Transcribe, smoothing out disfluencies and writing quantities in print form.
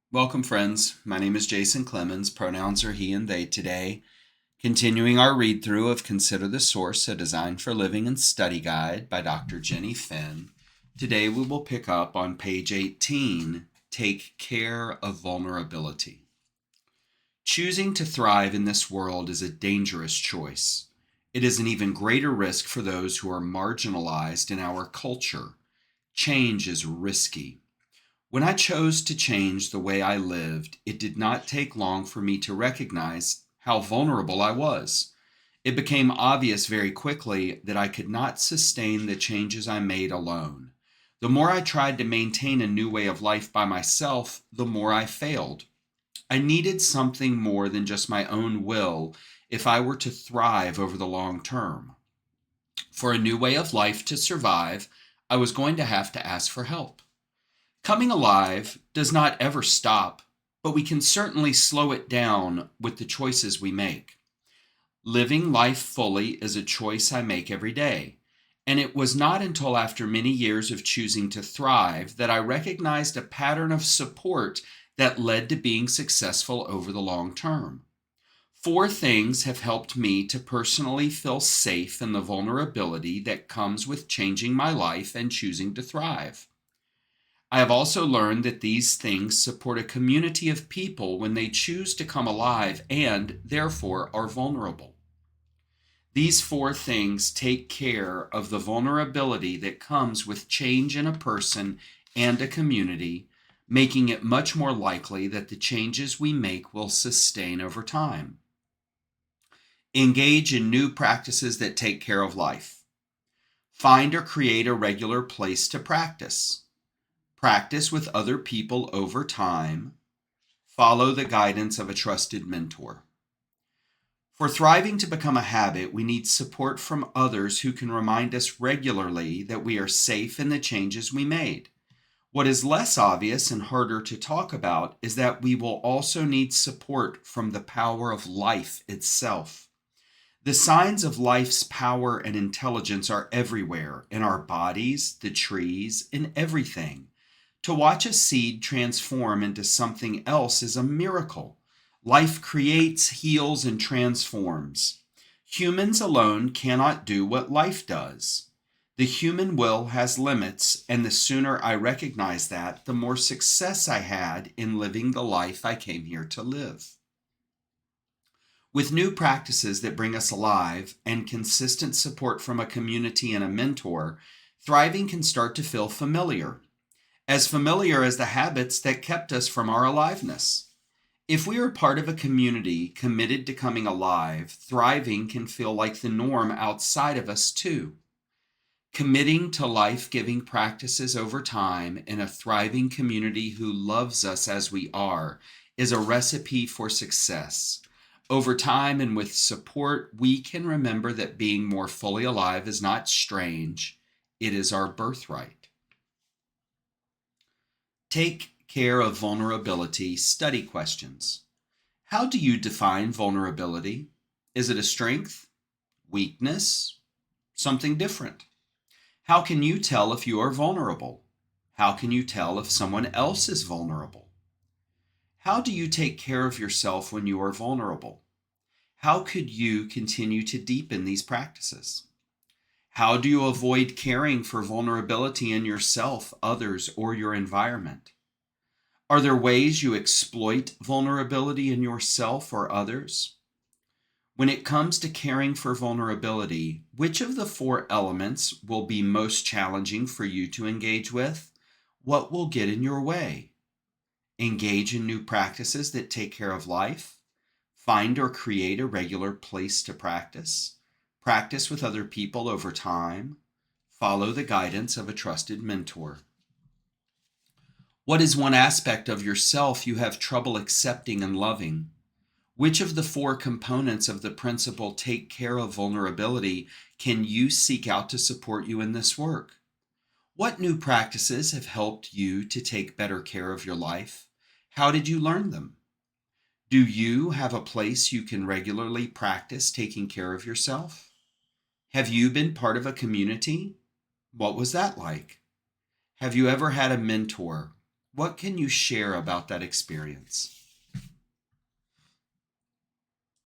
Welcome, friends. My name is Jason Clemens. Pronouns are he and they today. Continuing our read through of Consider the Source, a Design for Living and Study Guide by Dr. Jenny Finn. Today we will pick up on page 18, Take Care of Vulnerability. Choosing to thrive in this world is a dangerous choice. It is an even greater risk for those who are marginalized in our culture. Change is risky. When I chose to change the way I lived, it did not take long for me to recognize how vulnerable I was. It became obvious very quickly that I could not sustain the changes I made alone. The more I tried to maintain a new way of life by myself, the more I failed. I needed something more than just my own will if I were to thrive over the long term. For a new way of life to survive, I was going to have to ask for help. Coming alive does not ever stop, but we can certainly slow it down with the choices we make. Living life fully is a choice I make every day, and it was not until after many years of choosing to thrive that I recognized a pattern of support that led to being successful over the long term. Four things have helped me to personally feel safe in the vulnerability that comes with changing my life and choosing to thrive. I have also learned that these things support a community of people when they choose to come alive and, therefore, are vulnerable. These four things take care of the vulnerability that comes with change in a person and a community, making it much more likely that the changes we make will sustain over time. Engage in new practices that take care of life. Find or create a regular place to practice. Practice with other people over time. Follow the guidance of a trusted mentor. For thriving to become a habit, we need support from others who can remind us regularly that we are safe in the changes we made. What is less obvious and harder to talk about is that we will also need support from the power of life itself. The signs of life's power and intelligence are everywhere, in our bodies, the trees, in everything. To watch a seed transform into something else is a miracle. Life creates, heals, and transforms. Humans alone cannot do what life does. The human will has limits, and the sooner I recognize that, the more success I had in living the life I came here to live. With new practices that bring us alive and consistent support from a community and a mentor, thriving can start to feel familiar as the habits that kept us from our aliveness. If we are part of a community committed to coming alive, thriving can feel like the norm outside of us too. Committing to life-giving practices over time in a thriving community who loves us as we are is a recipe for success. Over time and with support, we can remember that being more fully alive is not strange, it is our birthright. Take care of vulnerability study questions. How do you define vulnerability? Is it a strength, weakness, something different? How can you tell if you are vulnerable? How can you tell if someone else is vulnerable? How do you take care of yourself when you are vulnerable? How could you continue to deepen these practices? How do you avoid caring for vulnerability in yourself, others, or your environment? Are there ways you exploit vulnerability in yourself or others? When it comes to caring for vulnerability, which of the four elements will be most challenging for you to engage with? What will get in your way? Engage in new practices that take care of life. Find or create a regular place to practice. Practice with other people over time. Follow the guidance of a trusted mentor. What is one aspect of yourself you have trouble accepting and loving? Which of the four components of the principle take care of vulnerability can you seek out to support you in this work? What new practices have helped you to take better care of your life? How did you learn them? Do you have a place you can regularly practice taking care of yourself? Have you been part of a community? What was that like? Have you ever had a mentor? What can you share about that experience?